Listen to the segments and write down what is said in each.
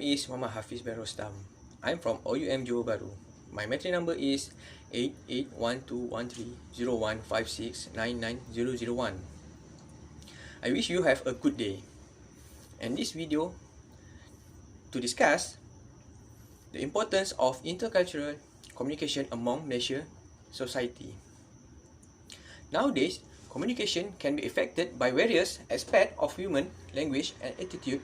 is Muhammad Hafiz bin Rostam. I'm from OUM Johor Bahru. My metric number is 8812130156990001. I wish you have a good day. And this video to discuss the importance of intercultural communication among Malaysia society. Nowadays, communication can be affected by various aspects of human language and attitude.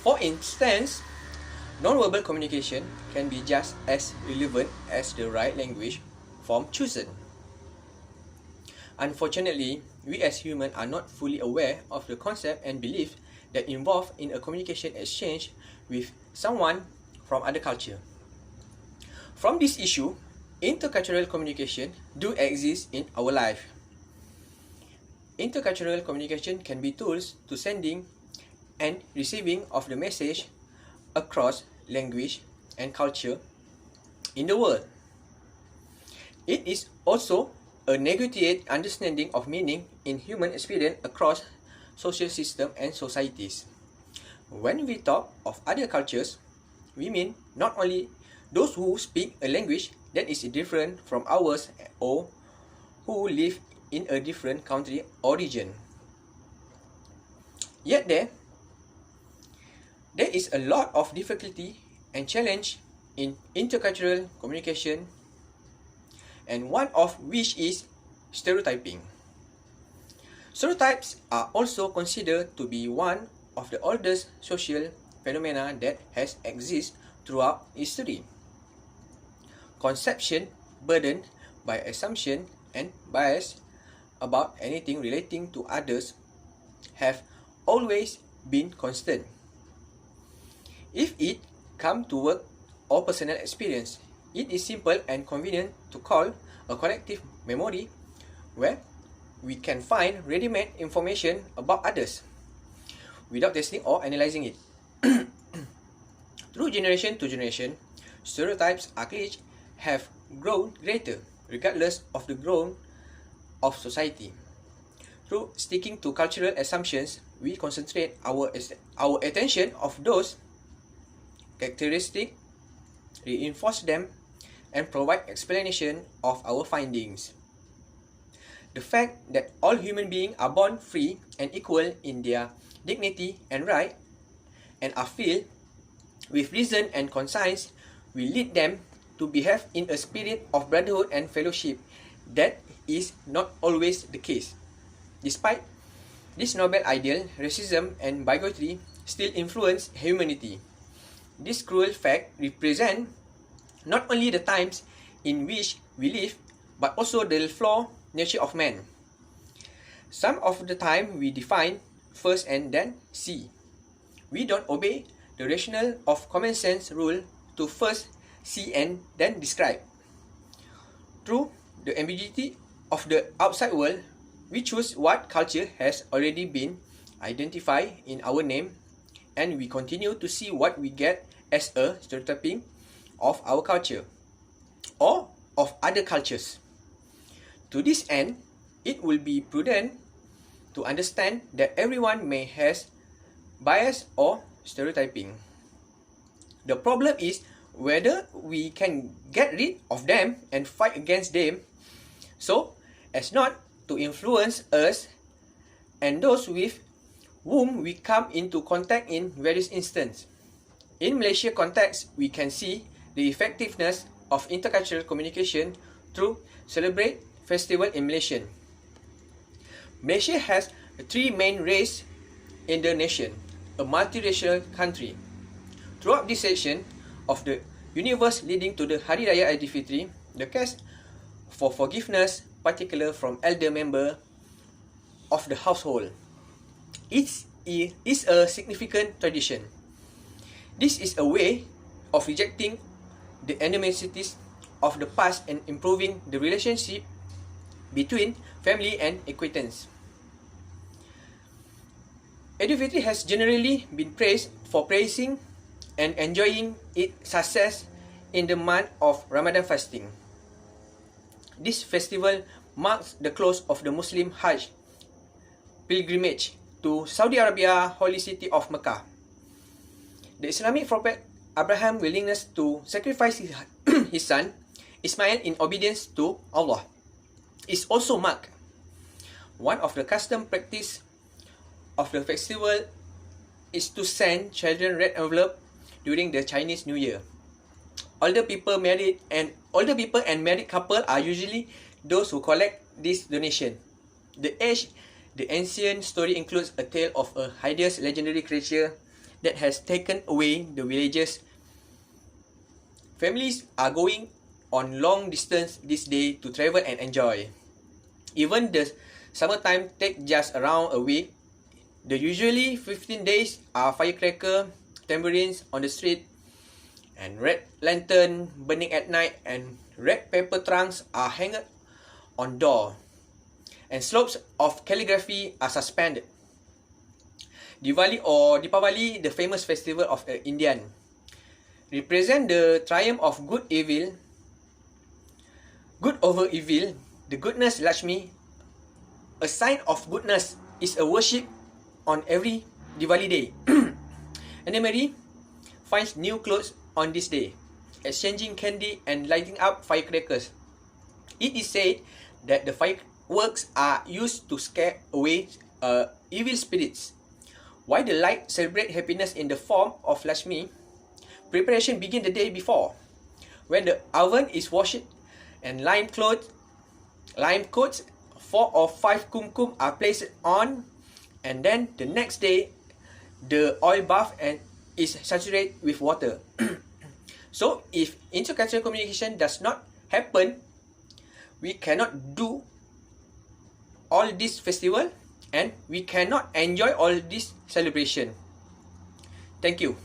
For instance, non-verbal communication can be just as relevant as the right language form chosen. Unfortunately, we as humans are not fully aware of the concept and belief that involved in a communication exchange with someone from other culture. From this issue, intercultural communication do exist in our life. Intercultural communication can be tools to sending and receiving of the message across language and culture in the world. It is also a negotiated understanding of meaning in human experience across social systems and societies. When we talk of other cultures, we mean not only those who speak a language that is different from ours or who live in a different country or region. Yet there is a lot of difficulty and challenge in intercultural communication, and one of which is stereotyping. Stereotypes are also considered to be one of the oldest social phenomena that has existed throughout history. Conception burdened by assumption and bias about anything relating to others have always been constant. If it comes to work or personal experience, it is simple and convenient to call a collective memory where we can find ready-made information about others without testing or analyzing it. Through generation to generation, stereotypes are cliché have grown greater regardless of the growth of society. Through sticking to cultural assumptions, we concentrate our attention of those characteristics, reinforce them, and provide explanation of our findings. The fact that all human beings are born free and equal in their dignity and right, and are filled with reason and conscience, will lead them to behave in a spirit of brotherhood and fellowship. That is not always the case. Despite this noble ideal, racism and bigotry still influence humanity. This cruel fact represents not only the times in which we live, but also the flawed nature of man. Some of the time we define first and then see. We don't obey the rationale of common sense rule to first see and then describe. Through the ambiguity of the outside world, we choose what culture has already been identified in our name, and we continue to see what we get as a stereotyping of our culture or of other cultures. To this end, it will be prudent to understand that everyone may have bias or stereotyping. The problem is whether we can get rid of them and fight against them so as not to influence us and those with whom we come into contact in various instances. In Malaysia context, we can see the effectiveness of intercultural communication through celebrate festival in Malaysia. Malaysia has three main races in the nation, a multiracial country. Throughout this section of the universe leading to the Hari Raya Aidilfitri, the case for forgiveness, particular from elder member of the household, is a significant tradition. This is a way of rejecting the animosities of the past and improving the relationship between family and acquaintance. Aidilfitri has generally been praised for praising and enjoying its success in the month of Ramadan fasting. This festival marks the close of the Muslim Hajj pilgrimage to Saudi Arabia, holy city of Mecca. The Islamic prophet Abraham's willingness to sacrifice his son Ismail in obedience to Allah is also marked. One of the custom practice of the festival is to send children red envelope during the Chinese New Year. Older people and married couple are usually those who collect this donation. The ancient story includes a tale of a hideous legendary creature that has taken away the villagers. Families are going on long distance this day to travel and enjoy. Even the summertime take just around a week. The usually 15 days are firecracker, tambourines on the street, and red lantern burning at night, and red paper trunks are hanged on door, and slopes of calligraphy are suspended. Diwali or Deepavali, the famous festival of Indian, represent the triumph of good over evil. The goodness Lakshmi, a sign of goodness, is a worship on every Diwali day. Anne-Marie finds new clothes on this day, exchanging candy and lighting up firecrackers. It is said that the fireworks are used to scare away evil spirits. While the light celebrate happiness in the form of Lakshmi, preparation begin the day before, when the oven is washed and lime coats, 4 or 5 kumkum are placed on, and then the next day the oil bath and is saturated with water. So if intercultural communication does not happen, we cannot do all this festival and we cannot enjoy all this celebration. Thank you.